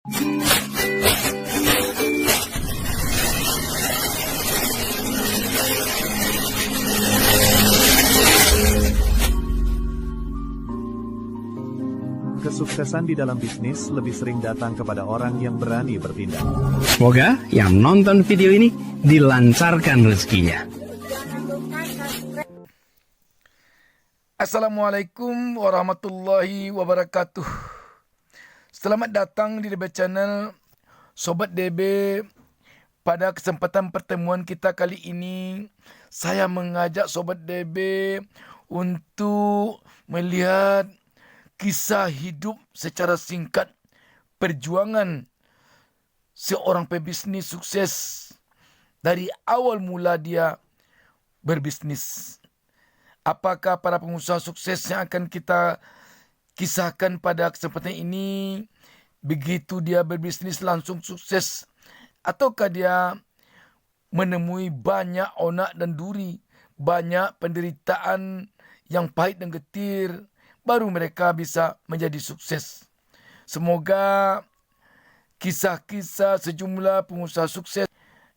Kesuksesan di dalam bisnis lebih sering datang kepada orang yang berani bertindak. Semoga yang nonton video ini dilancarkan rezekinya. Assalamualaikum warahmatullahi wabarakatuh. Selamat datang di DB Channel Sobat DB. Pada kesempatan pertemuan kita kali ini, saya mengajak Sobat DB untuk melihat kisah hidup secara singkat perjuangan seorang pebisnis sukses dari awal mula dia berbisnis. Apakah para pengusaha sukses yang akan kita kisahkan pada kesempatan ini, begitu dia berbisnis langsung sukses, ataukah dia menemui banyak onak dan duri, banyak penderitaan yang pahit dan getir, baru mereka bisa menjadi sukses. Semoga kisah-kisah sejumlah pengusaha sukses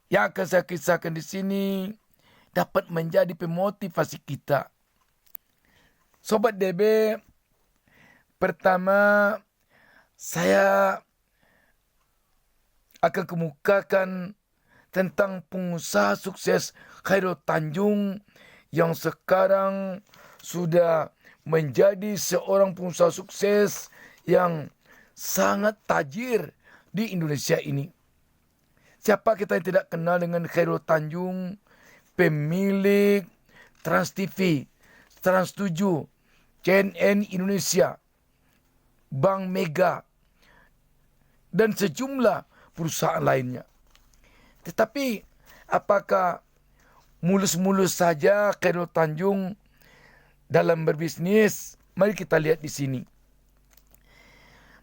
yang akan saya kisahkan di sini dapat menjadi pemotivasi kita. Sobat DB, pertama saya akan kemukakan tentang pengusaha sukses Khairul Tanjung yang sekarang sudah menjadi seorang pengusaha sukses yang sangat tajir di Indonesia ini. Siapa kita yang tidak kenal dengan Khairul Tanjung, pemilik Trans TV, Trans 7, CNN Indonesia, Bank Mega, dan sejumlah perusahaan lainnya. Tetapi apakah mulus-mulus saja Khairul Tanjung dalam berbisnis? Mari kita lihat di sini.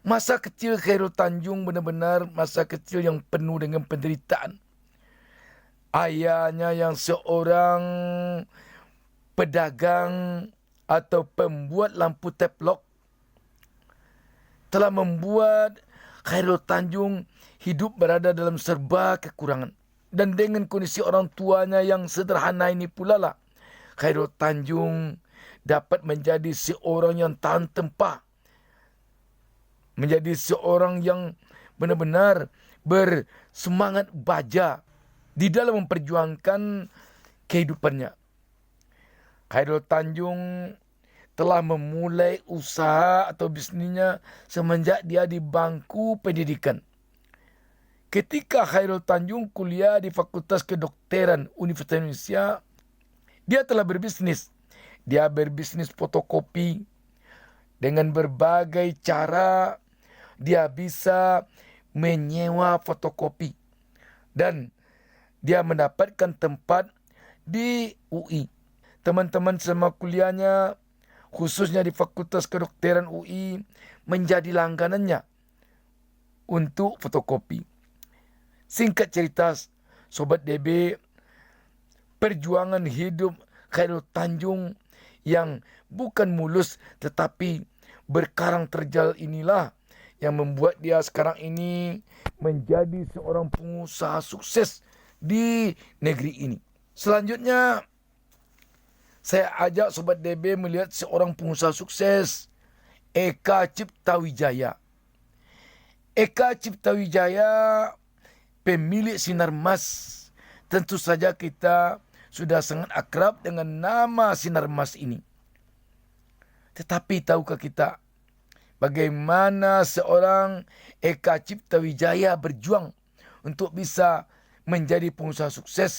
Masa kecil Khairul Tanjung benar-benar masa kecil yang penuh dengan penderitaan. Ayahnya yang seorang pedagang atau pembuat lampu teplok telah membuat Khairul Tanjung hidup berada dalam serba kekurangan. Dan dengan kondisi orang tuanya yang sederhana ini pula lah Khairul Tanjung dapat menjadi seorang yang tahan tempah, menjadi seorang yang benar-benar bersemangat baja di dalam memperjuangkan kehidupannya. Khairul Tanjung telah memulai usaha atau bisnisnya semenjak dia di bangku pendidikan. Ketika Khairul Tanjung kuliah di Fakultas Kedokteran Universitas Indonesia, dia telah berbisnis. Dia berbisnis fotokopi. Dengan berbagai cara dia bisa menyewa fotokopi. Dan dia mendapatkan tempat di UI. Teman-teman selama kuliahnya, khususnya di Fakultas Kedokteran UI, menjadi langganannya untuk fotokopi. Singkat cerita, Sobat DB, perjuangan hidup Khairul Tanjung yang bukan mulus tetapi berkarang terjal inilah yang membuat dia sekarang ini menjadi seorang pengusaha sukses di negeri ini. Selanjutnya, saya ajak Sobat DB melihat seorang pengusaha sukses, Eka Ciptawijaya. Eka Ciptawijaya, pemilik Sinarmas. Tentu saja kita sudah sangat akrab dengan nama Sinarmas ini. Tetapi tahukah kita bagaimana seorang Eka Ciptawijaya berjuang untuk bisa menjadi pengusaha sukses?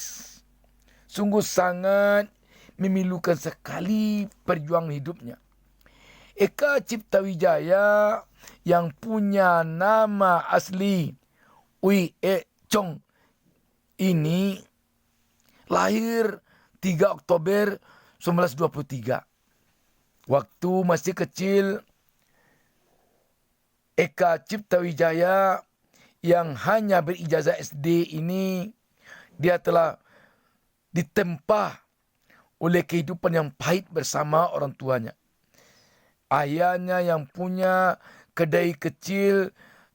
Sungguh sangat memilukan sekali perjuangan hidupnya. Eka Ciptawijaya yang punya nama asli Wi E Chong ini lahir 3 Oktober 1923. Waktu masih kecil, Eka Ciptawijaya yang hanya berijazah SD ini, dia telah ditempa oleh kehidupan yang pahit bersama orang tuanya. Ayahnya yang punya kedai kecil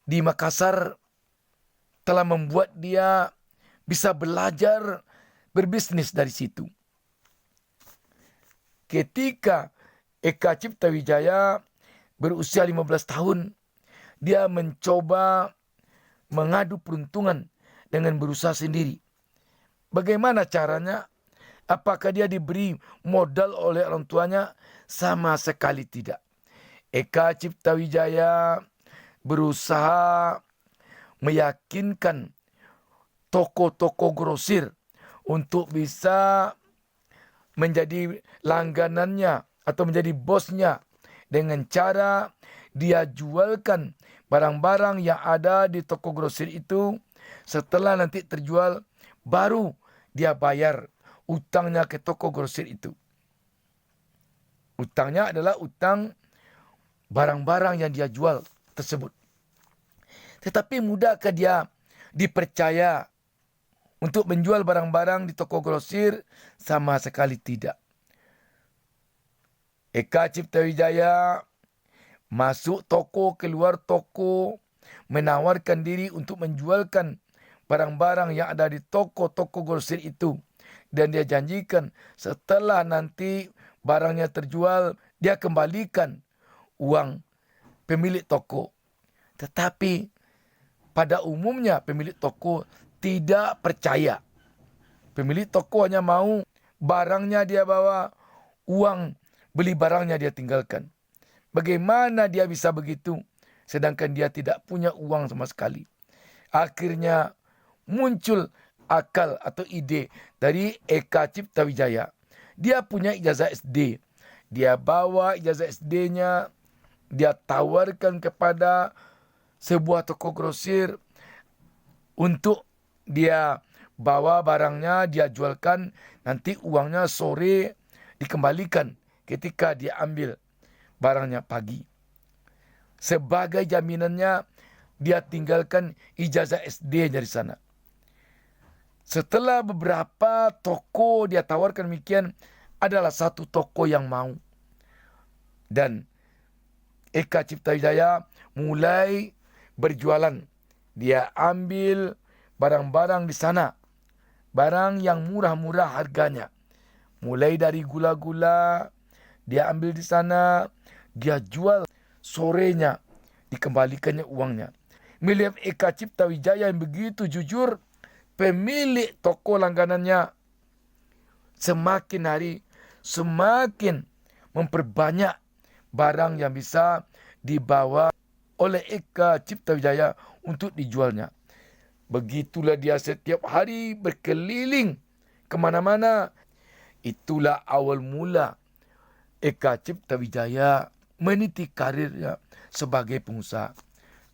di Makassar telah membuat dia bisa belajar berbisnis dari situ. Ketika Eka Cipta Wijaya berusia 15 tahun, dia mencoba mengadu peruntungan dengan berusaha sendiri. Bagaimana caranya? Apakah dia diberi modal oleh orang tuanya? Sama sekali tidak. Eka Cipta Wijaya berusaha meyakinkan toko-toko grosir untuk bisa menjadi langganannya atau menjadi bosnya dengan cara dia jualkan barang-barang yang ada di toko grosir itu. Setelah nanti terjual, baru dia bayar utangnya ke toko grosir itu. Utangnya adalah utang barang-barang yang dia jual tersebut. Tetapi mudahkah dia dipercaya untuk menjual barang-barang di toko grosir? Sama sekali tidak. Eka Cipta Wijaya masuk toko, keluar toko, menawarkan diri untuk menjualkan barang-barang yang ada di toko-toko grosir itu. Dan dia janjikan setelah nanti barangnya terjual, dia kembalikan uang pemilik toko. Tetapi pada umumnya pemilik toko tidak percaya. Pemilik toko hanya mau barangnya dia bawa, uang beli barangnya dia tinggalkan. Bagaimana dia bisa begitu? Sedangkan dia tidak punya uang sama sekali. Akhirnya muncul akal atau ide dari Eka Cipta Wijaya. Dia punya ijazah SD. Dia bawa ijazah SD-nya, dia tawarkan kepada sebuah toko grosir untuk dia bawa barangnya, dia jualkan, nanti uangnya sore dikembalikan ketika dia ambil barangnya pagi. Sebagai jaminannya, dia tinggalkan ijazah SD-nya di sana. Setelah beberapa toko dia tawarkan demikian, adalah satu toko yang mau. Dan Eka Cipta Wijaya mulai berjualan. Dia ambil barang-barang di sana. Barang yang murah-murah harganya. Mulai dari gula-gula, dia ambil di sana, dia jual, sorenya dikembalikannya uangnya. Melihat Eka Cipta Wijaya yang begitu jujur, pemilik toko langganannya semakin hari semakin memperbanyak barang yang bisa dibawa oleh Eka Cipta Wijaya untuk dijualnya. Begitulah dia setiap hari berkeliling kemana-mana. Itulah awal mula Eka Cipta Wijaya meniti karirnya sebagai pengusaha.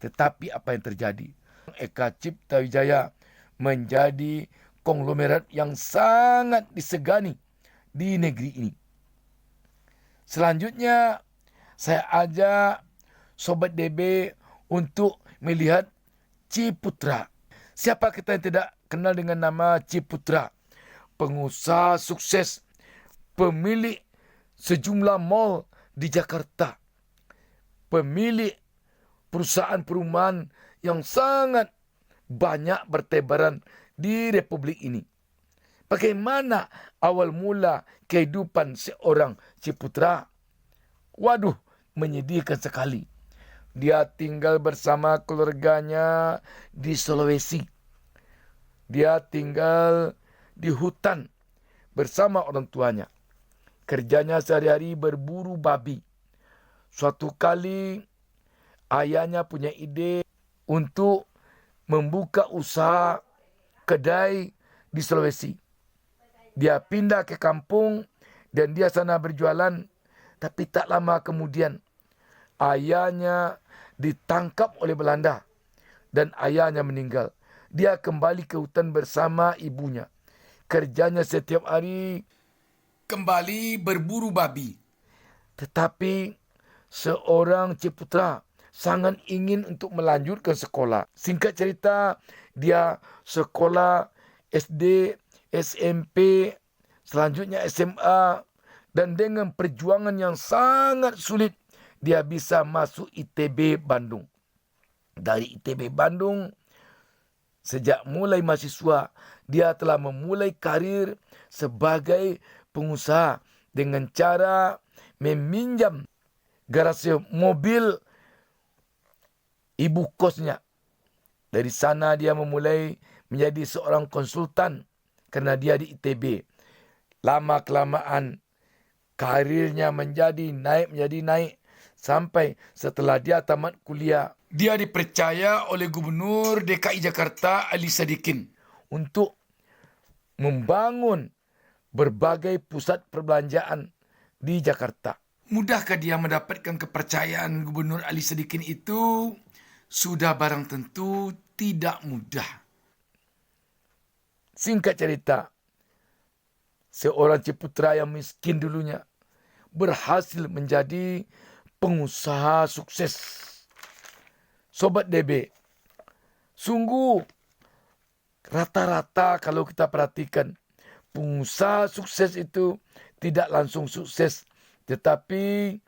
Tetapi apa yang terjadi? Eka Cipta Wijaya menjadi konglomerat yang sangat disegani di negeri ini. Selanjutnya, saya ajak Sobat DB untuk melihat Ciputra. Siapa kita yang tidak kenal dengan nama Ciputra? Pengusaha sukses, pemilik sejumlah mall di Jakarta, pemilik perusahaan perumahan yang sangat banyak bertebaran di Republik ini. Bagaimana awal mula kehidupan seorang Ciputra? Waduh, menyedihkan sekali. Dia tinggal bersama keluarganya di Sulawesi. Dia tinggal di hutan bersama orang tuanya. Kerjanya sehari-hari berburu babi. Suatu kali ayahnya punya ide untuk membuka usaha kedai di Sulawesi. Dia pindah ke kampung dan dia sana berjualan. Tapi tak lama kemudian ayahnya ditangkap oleh Belanda dan ayahnya meninggal. Dia kembali ke hutan bersama ibunya. Kerjanya setiap hari kembali berburu babi. Tetapi seorang Ciputra sangat ingin untuk melanjutkan sekolah. Singkat cerita, dia sekolah SD, SMP, selanjutnya SMA, dan dengan perjuangan yang sangat sulit, dia bisa masuk ITB Bandung. dari ITB Bandung. Sejak mulai mahasiswa, dia telah memulai karir sebagai pengusaha dengan cara meminjam garasi mobil ibu kosnya. Dari sana dia memulai menjadi seorang konsultan karena dia di ITB. Lama-kelamaan karirnya menjadi naik sampai setelah dia tamat kuliah. Dia dipercaya oleh Gubernur DKI Jakarta Ali Sadikin untuk membangun berbagai pusat perbelanjaan di Jakarta. Mudahkah dia mendapatkan kepercayaan Gubernur Ali Sadikin itu? Sudah barang tentu tidak mudah. Singkat cerita, seorang ciputra yang miskin dulunya berhasil menjadi pengusaha sukses. Sobat DB, sungguh rata-rata kalau kita perhatikan, pengusaha sukses itu tidak langsung sukses, tetapi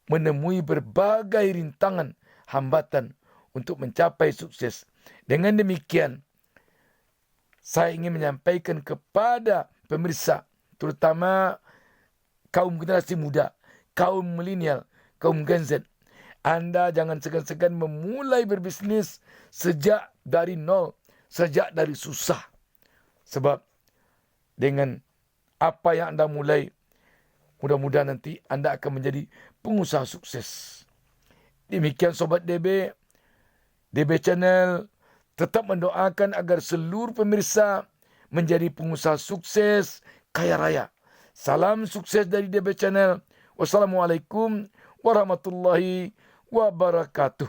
menemui berbagai rintangan, hambatan untuk mencapai sukses. Dengan demikian, saya ingin menyampaikan kepada pemirsa, terutama kaum generasi muda, kaum milenial, kaum Gen Z, Anda jangan segan-segan memulai berbisnis sejak dari nol, sejak dari susah. Sebab dengan apa yang Anda mulai, mudah-mudahan nanti Anda akan menjadi pengusaha sukses. Demikian Sobat DB Channel tetap mendoakan agar seluruh pemirsa menjadi pengusaha sukses, kaya raya. Salam sukses dari DB Channel. Wassalamualaikum warahmatullahi wabarakatuh.